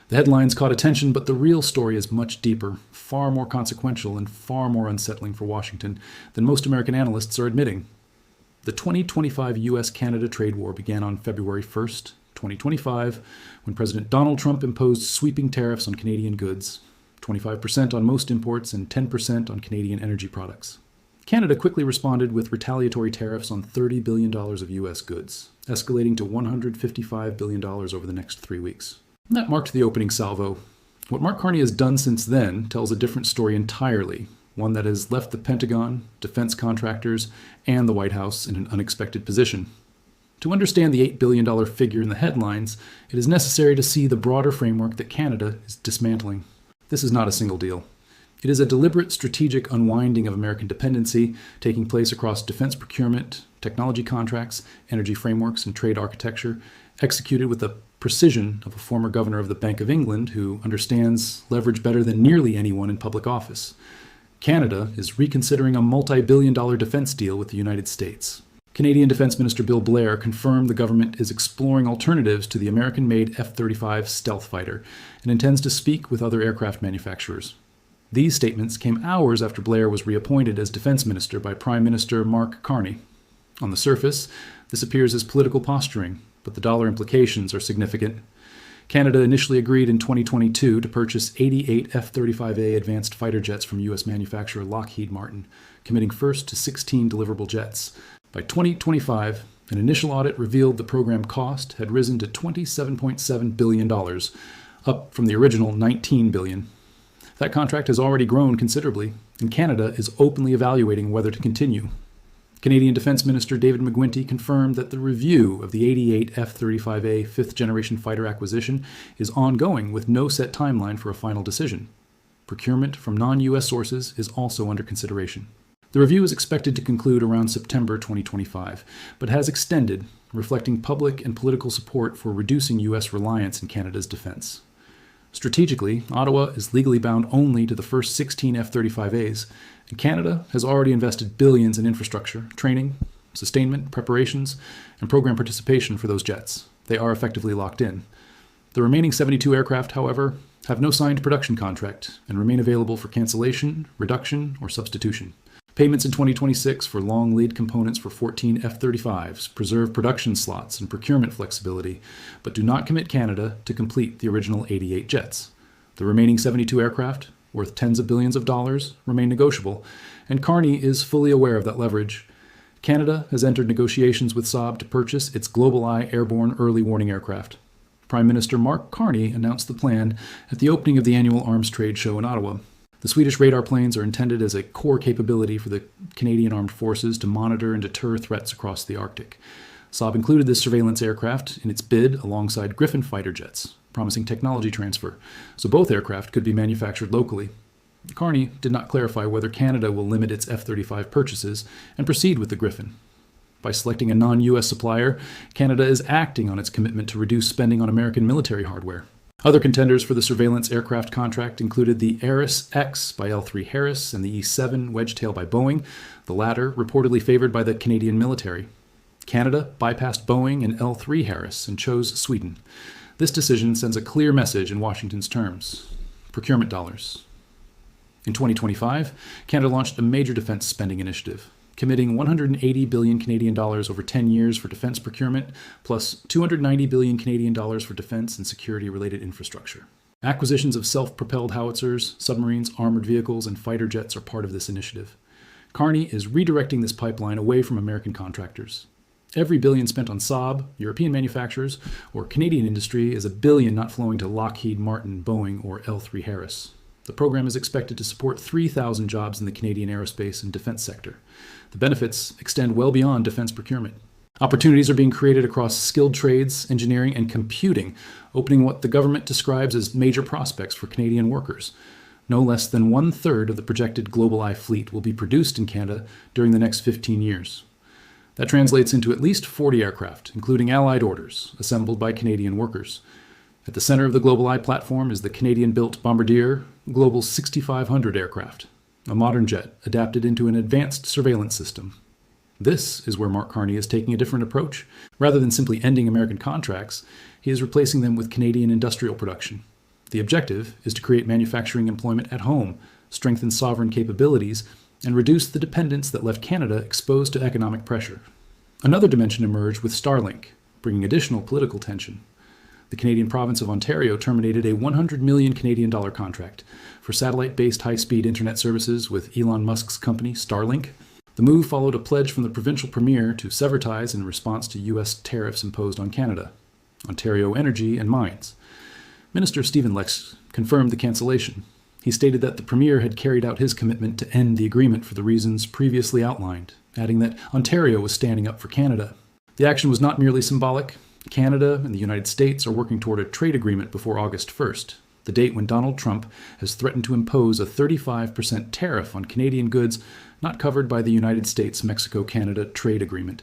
The headlines caught attention, but the real story is much deeper, far more consequential, and far more unsettling for Washington than most American analysts are admitting. The 2025 U.S.-Canada trade war began on February 1st, 2025, when President Donald Trump imposed sweeping tariffs on Canadian goods, 25% on most imports and 10% on Canadian energy products. Canada quickly responded with retaliatory tariffs on $30 billion of U.S. goods, escalating to $155 billion over the next 3 weeks. That marked the opening salvo. What Mark Carney has done since then tells a different story entirely, one that has left the Pentagon, defense contractors, and the White House in an unexpected position. To understand the $8 billion figure in the headlines, it is necessary to see the broader framework that Canada is dismantling. This is not a single deal. It is a deliberate strategic unwinding of American dependency taking place across defense procurement, technology contracts, energy frameworks, and trade architecture, executed with the precision of a former governor of the Bank of England who understands leverage better than nearly anyone in public office. Canada is reconsidering a multi-billion-dollar defense deal with the United States. Canadian Defense Minister Bill Blair confirmed the government is exploring alternatives to the American-made F-35 stealth fighter and intends to speak with other aircraft manufacturers. These statements came hours after Blair was reappointed as defense minister by Prime Minister Mark Carney. On the surface, this appears as political posturing, but the dollar implications are significant. Canada initially agreed in 2022 to purchase 88 F-35A advanced fighter jets from U.S. manufacturer Lockheed Martin, committing first to 16 deliverable jets. By 2025, an initial audit revealed the program cost had risen to $27.7 billion, up from the original $19 billion. That contract has already grown considerably, and Canada is openly evaluating whether to continue. Canadian Defense Minister David McGuinty confirmed that the review of the 88 F-35A fifth-generation fighter acquisition is ongoing with no set timeline for a final decision. Procurement from non-U.S. sources is also under consideration. The review is expected to conclude around September 2025, but has extended, reflecting public and political support for reducing U.S. reliance in Canada's defense. Strategically, Ottawa is legally bound only to the first 16 F-35As, and Canada has already invested billions in infrastructure, training, sustainment, preparations, and program participation for those jets. They are effectively locked in. The remaining 72 aircraft, however, have no signed production contract and remain available for cancellation, reduction, or substitution. Payments in 2026 for long lead components for 14 F-35s preserve production slots and procurement flexibility, but do not commit Canada to complete the original 88 jets. The remaining 72 aircraft, worth tens of billions of dollars, remain negotiable, and Carney is fully aware of that leverage. Canada has entered negotiations with Saab to purchase its GlobalEye airborne early warning aircraft. Prime Minister Mark Carney announced the plan at the opening of the annual arms trade show in Ottawa. The Swedish radar planes are intended as a core capability for the Canadian Armed Forces to monitor and deter threats across the Arctic. Saab included this surveillance aircraft in its bid alongside Griffin fighter jets, promising technology transfer, so both aircraft could be manufactured locally. Carney did not clarify whether Canada will limit its F-35 purchases and proceed with the Griffin. By selecting a non-U.S. supplier, Canada is acting on its commitment to reduce spending on American military hardware. Other contenders for the surveillance aircraft contract included the Ares X by L3Harris and the E-7 Wedgetail by Boeing, the latter reportedly favored by the Canadian military. Canada bypassed Boeing and L3Harris and chose Sweden. This decision sends a clear message in Washington's terms: procurement dollars. In 2025, Canada launched a major defense spending initiative, committing 180 billion Canadian dollars over 10 years for defense procurement, plus 290 billion Canadian dollars for defense and security-related infrastructure. Acquisitions of self-propelled howitzers, submarines, armored vehicles, and fighter jets are part of this initiative. Carney is redirecting this pipeline away from American contractors. Every billion spent on Saab, European manufacturers, or Canadian industry is a billion not flowing to Lockheed Martin, Boeing, or L3Harris. The program is expected to support 3,000 jobs in the Canadian aerospace and defense sector. The benefits extend well beyond defense procurement. Opportunities are being created across skilled trades, engineering, and computing, opening what the government describes as major prospects for Canadian workers. No less than 1/3 of the projected GlobalEye fleet will be produced in Canada during the next 15 years. That translates into at least 40 aircraft, including Allied orders, assembled by Canadian workers. At the center of the GlobalEye platform is the Canadian-built Bombardier Global 6500 aircraft, a modern jet adapted into an advanced surveillance system. This is where Mark Carney is taking a different approach. Rather than simply ending American contracts, he is replacing them with Canadian industrial production. The objective is to create manufacturing employment at home, strengthen sovereign capabilities, and reduce the dependence that left Canada exposed to economic pressure. Another dimension emerged with Starlink, bringing additional political tension. The Canadian province of Ontario terminated a 100 million Canadian dollar contract for satellite-based high-speed internet services with Elon Musk's company Starlink. The move followed a pledge from the provincial premier to sever ties in response to U.S. tariffs imposed on Canada, Ontario Energy and Mines. Minister Stephen Lex confirmed the cancellation. He stated that the premier had carried out his commitment to end the agreement for the reasons previously outlined, adding that Ontario was standing up for Canada. The action was not merely symbolic. Canada and the United States are working toward a trade agreement before August 1st, the date when Donald Trump has threatened to impose a 35% tariff on Canadian goods not covered by the United States-Mexico-Canada trade agreement.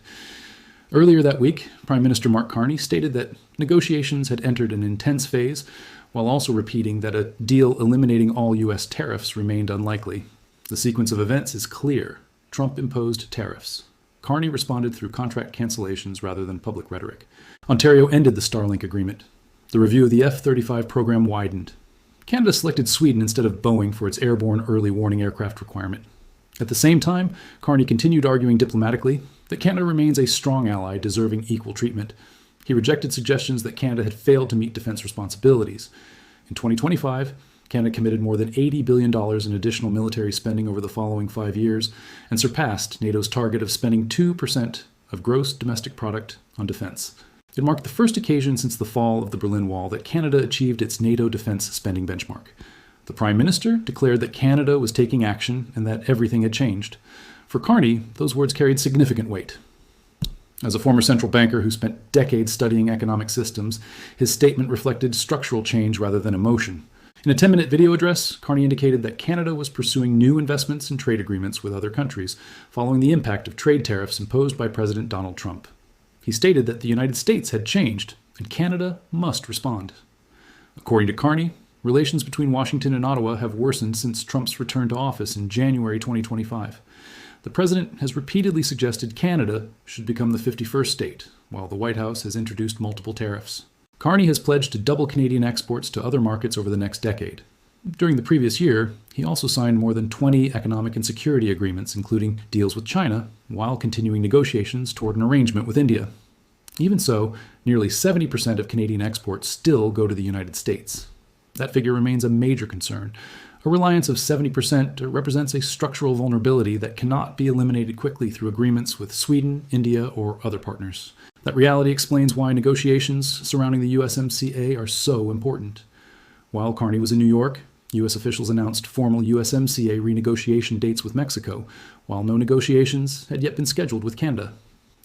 Earlier that week, Prime Minister Mark Carney stated that negotiations had entered an intense phase, while also repeating that a deal eliminating all U.S. tariffs remained unlikely. The sequence of events is clear. Trump imposed tariffs. Carney responded through contract cancellations rather than public rhetoric. Ontario ended the Starlink agreement. The review of the F-35 program widened. Canada selected Sweden instead of Boeing for its airborne early warning aircraft requirement. At the same time, Carney continued arguing diplomatically that Canada remains a strong ally deserving equal treatment. He rejected suggestions that Canada had failed to meet defense responsibilities. In 2025, Canada committed more than $80 billion in additional military spending over the following 5 years and surpassed NATO's target of spending 2% of gross domestic product on defense. It marked the first occasion since the fall of the Berlin Wall that Canada achieved its NATO defense spending benchmark. The Prime Minister declared that Canada was taking action and that everything had changed. For Carney, those words carried significant weight. As a former central banker who spent decades studying economic systems, his statement reflected structural change rather than emotion. In a 10-minute video address, Carney indicated that Canada was pursuing new investments and trade agreements with other countries, following the impact of trade tariffs imposed by President Donald Trump. He stated that the United States had changed, and Canada must respond. According to Carney, relations between Washington and Ottawa have worsened since Trump's return to office in January 2025. The president has repeatedly suggested Canada should become the 51st state, while the White House has introduced multiple tariffs. Carney has pledged to double Canadian exports to other markets over the next decade. During the previous year, he also signed more than 20 economic and security agreements, including deals with China, while continuing negotiations toward an arrangement with India. Even so, nearly 70% of Canadian exports still go to the United States. That figure remains a major concern. A reliance of 70% represents a structural vulnerability that cannot be eliminated quickly through agreements with Sweden, India, or other partners. That reality explains why negotiations surrounding the USMCA are so important. While Carney was in New York, U.S. officials announced formal USMCA renegotiation dates with Mexico, while no negotiations had yet been scheduled with Canada.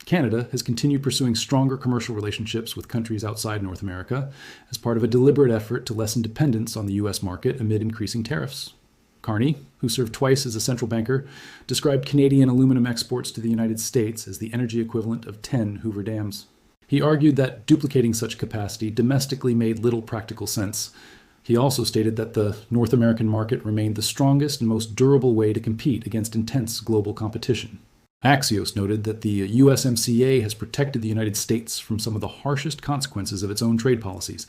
Canada has continued pursuing stronger commercial relationships with countries outside North America as part of a deliberate effort to lessen dependence on the U.S. market amid increasing tariffs. Carney, who served twice as a central banker, described Canadian aluminum exports to the United States as the energy equivalent of 10 Hoover dams. He argued that duplicating such capacity domestically made little practical sense. He also stated that the North American market remained the strongest and most durable way to compete against intense global competition. Axios noted that the USMCA has protected the United States from some of the harshest consequences of its own trade policies.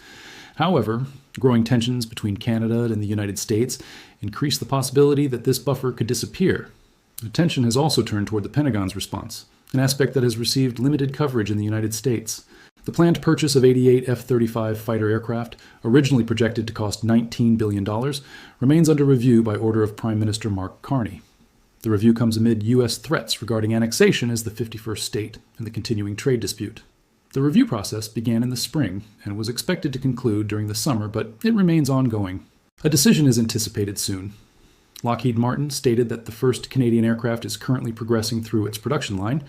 However, growing tensions between Canada and the United States increase the possibility that this buffer could disappear. Attention has also turned toward the Pentagon's response, an aspect that has received limited coverage in the United States. The planned purchase of 88 F-35 fighter aircraft, originally projected to cost $19 billion, remains under review by order of Prime Minister Mark Carney. The review comes amid U.S. threats regarding annexation as the 51st state and the continuing trade dispute. The review process began in the spring and was expected to conclude during the summer, but it remains ongoing. A decision is anticipated soon. Lockheed Martin stated that the first Canadian aircraft is currently progressing through its production line,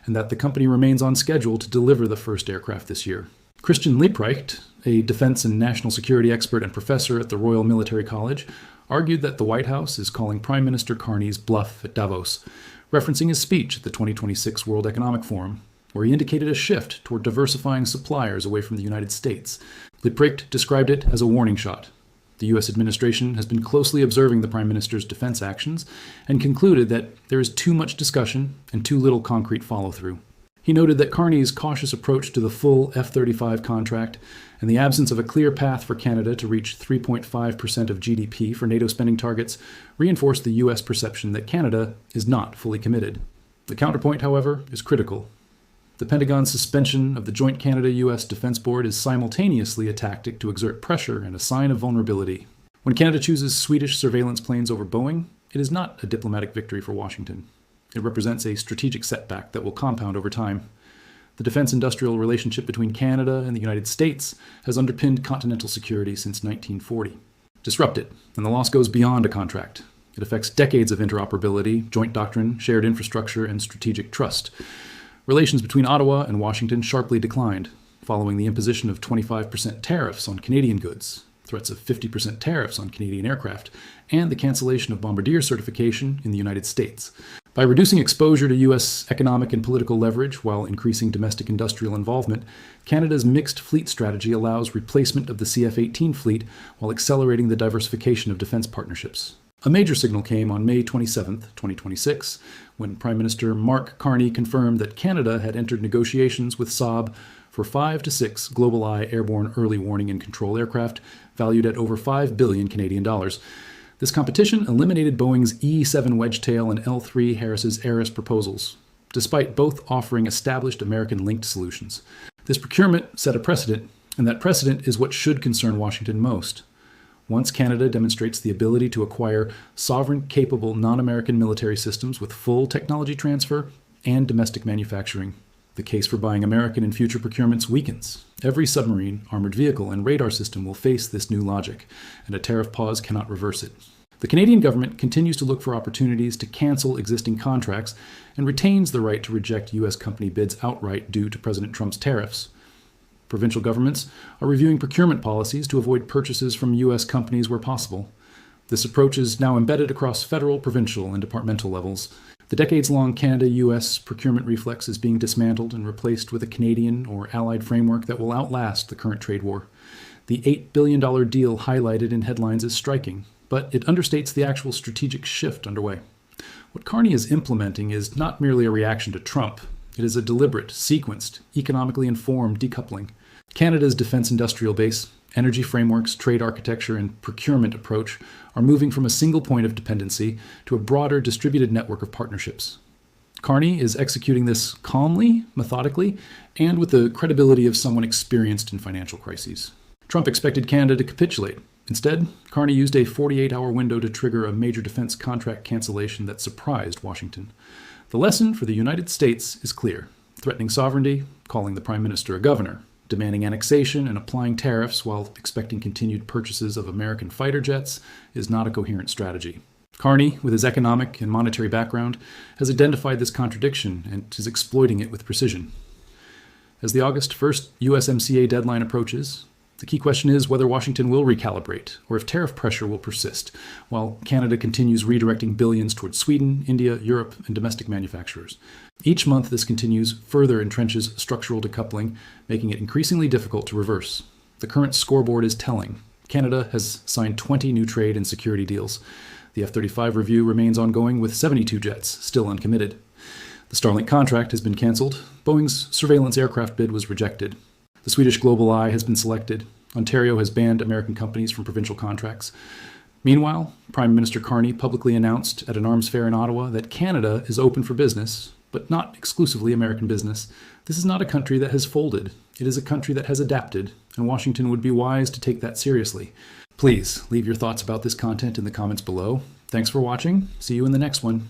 and that the company remains on schedule to deliver the first aircraft this year. Christian Liebrecht, a defense and national security expert and professor at the Royal Military College, argued that the White House is calling Prime Minister Carney's bluff at Davos, referencing his speech at the 2026 World Economic Forum, where he indicated a shift toward diversifying suppliers away from the United States. Liebrecht described it as a warning shot. The U.S. administration has been closely observing the Prime Minister's defense actions and concluded that there is too much discussion and too little concrete follow-through. He noted that Carney's cautious approach to the full F-35 contract and the absence of a clear path for Canada to reach 3.5% of GDP for NATO spending targets reinforced the U.S. perception that Canada is not fully committed. The counterpoint, however, is critical. The Pentagon's suspension of the Joint Canada-U.S. Defense Board is simultaneously a tactic to exert pressure and a sign of vulnerability. When Canada chooses Swedish surveillance planes over Boeing, it is not a diplomatic victory for Washington. It represents a strategic setback that will compound over time. The defense-industrial relationship between Canada and the United States has underpinned continental security since 1940. Disrupt it, and the loss goes beyond a contract. It affects decades of interoperability, joint doctrine, shared infrastructure, and strategic trust. Relations between Ottawa and Washington sharply declined, following the imposition of 25% tariffs on Canadian goods, threats of 50% tariffs on Canadian aircraft, and the cancellation of bombardier certification in the United States. By reducing exposure to U.S. economic and political leverage while increasing domestic industrial involvement, Canada's mixed fleet strategy allows replacement of the CF-18 fleet while accelerating the diversification of defense partnerships. A major signal came on May 27, 2026, when Prime Minister Mark Carney confirmed that Canada had entered negotiations with Saab for 5 to 6 GlobalEye airborne early warning and control aircraft valued at over 5 billion Canadian dollars. This competition eliminated Boeing's E-7 Wedgetail and L-3 Harris's Ares proposals, despite both offering established American-linked solutions. This procurement set a precedent, and that precedent is what should concern Washington most. Once Canada demonstrates the ability to acquire sovereign-capable non-American military systems with full technology transfer and domestic manufacturing, the case for buying American in future procurements weakens. Every submarine, armored vehicle, and radar system will face this new logic, and a tariff pause cannot reverse it. The Canadian government continues to look for opportunities to cancel existing contracts and retains the right to reject U.S. company bids outright due to President Trump's tariffs. Provincial governments are reviewing procurement policies to avoid purchases from U.S. companies where possible. This approach is now embedded across federal, provincial, and departmental levels. The decades-long Canada-U.S. procurement reflex is being dismantled and replaced with a Canadian or allied framework that will outlast the current trade war. The $8 billion deal highlighted in headlines is striking, but it understates the actual strategic shift underway. What Carney is implementing is not merely a reaction to Trump. It is a deliberate, sequenced, economically informed decoupling. Canada's defense industrial base, energy frameworks, trade architecture, and procurement approach are moving from a single point of dependency to a broader distributed network of partnerships. Carney is executing this calmly, methodically, and with the credibility of someone experienced in financial crises. Trump expected Canada to capitulate. Instead, Carney used a 48-hour window to trigger a major defense contract cancellation that surprised Washington. The lesson for the United States is clear: threatening sovereignty, calling the Prime Minister a governor, demanding annexation and applying tariffs while expecting continued purchases of American fighter jets is not a coherent strategy. Carney, with his economic and monetary background, has identified this contradiction and is exploiting it with precision. As the August 1st USMCA deadline approaches, the key question is whether Washington will recalibrate or if tariff pressure will persist, while Canada continues redirecting billions towards Sweden, India, Europe, and domestic manufacturers. Each month this continues further entrenches structural decoupling, making it increasingly difficult to reverse. The current scoreboard is telling. Canada has signed 20 new trade and security deals. The F-35 review remains ongoing with 72 jets still uncommitted. The Starlink contract has been cancelled. Boeing's surveillance aircraft bid was rejected. The Swedish GlobalEye has been selected. Ontario has banned American companies from provincial contracts. Meanwhile, Prime Minister Carney publicly announced at an arms fair in Ottawa that Canada is open for business, but not exclusively American business. This is not a country that has folded. It is a country that has adapted, and Washington would be wise to take that seriously. Please leave your thoughts about this content in the comments below. Thanks for watching. See you in the next one.